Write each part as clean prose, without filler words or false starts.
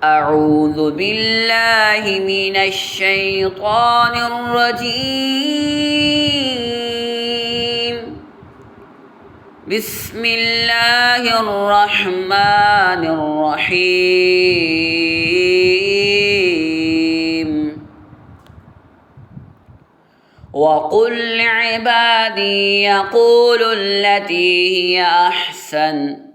أعوذ بالله من الشيطان الرجيم. بسم الله الرحمن الرحيم. وقل لعبادي يقولوا التي هي أحسن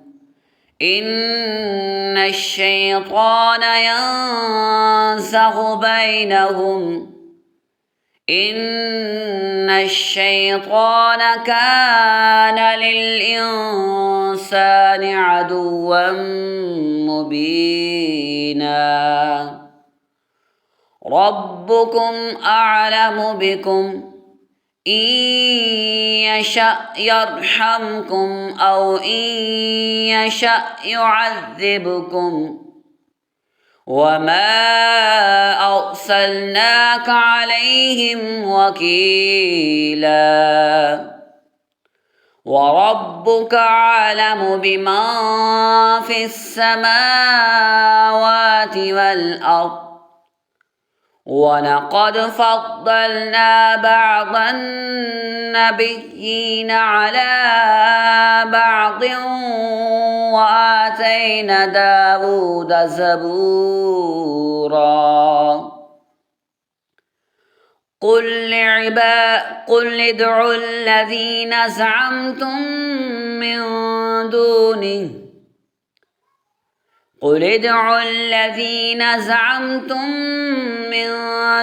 إن الشيطان ينزغ بينهم إن الشيطان كان للإنسان عدوا مبينا. ربكم أعلم بكم إن يشأ يرحمكم أو إن يشأ يعذبكم وما أرسلناك عليهم وكيلا. وربك أعلم بمن في السماوات والأرض ولقد فضلنا بعض النبيين على بعض وآتينا داود زبورا. قل ادعوا الذين زعمتم من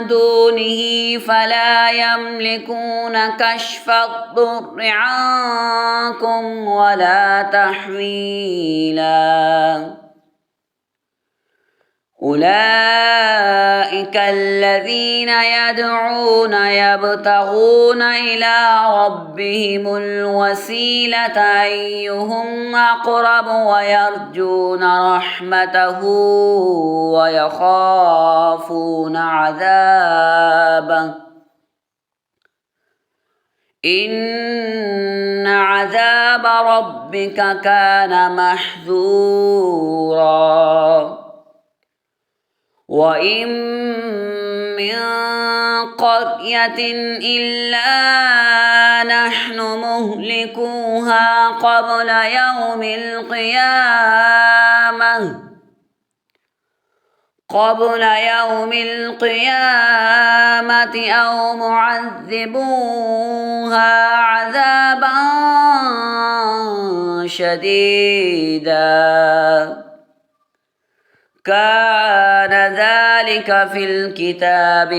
دونه فلا يملكون كشف الضر عنكم ولا تحويلا. أولئك الذين يدعون يبتغون إلى ربهم الوسيلة أيهم أقرب ويرجون رحمته ويخافون عذابه إن عذاب ربك كان محذورا. وإن من قرية إلا نحن مهلكوها قبل يوم القيامة أو معذبوها عذابا شديدا. كان ذلك في الكتاب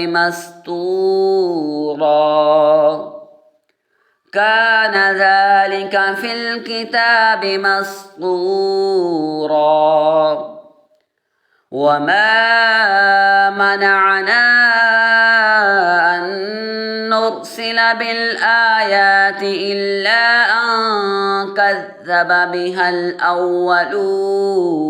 مسطورا. وما منعنا أن نرسل بالآيات إلا أن كذب بها الأولون.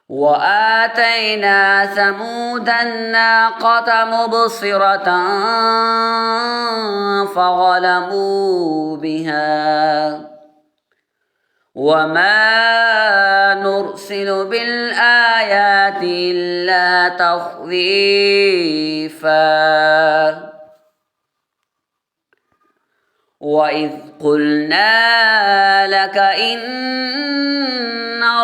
وآتينا ثمود الناقة مبصرة فظلموا بها وما نرسل بالآيات إلا تخويفا. وإذ قلنا لك إن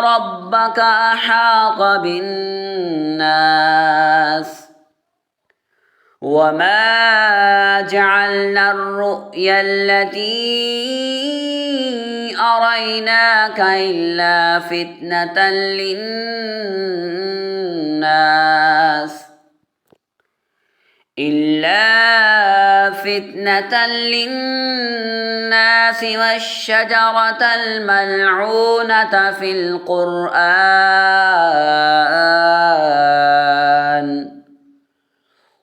ربك أحاط بالناس وما جعلنا الرؤيا التي أريناك إلا فتنة للناس والشجرة الملعونة في القرآن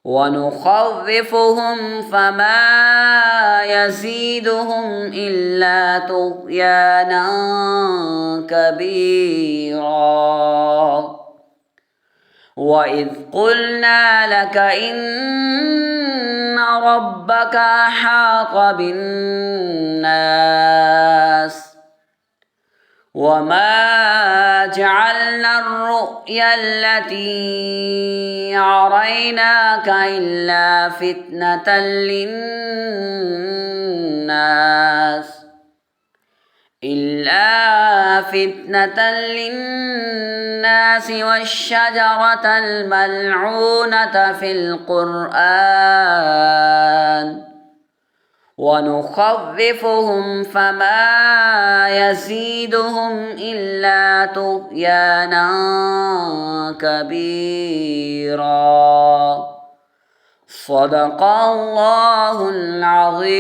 ونخوفهم فما يزيدهم إلا طغيانا كبيرا. وإذ قلنا لك إن ربك أحاط بالناس وما جعلنا الرؤيا التي أريناك إلا فتنة للناس والشجرة الملعونة في القرآن ونخوفهم فما يزيدهم إلا طغيانا كبيرا. صدق الله العظيم.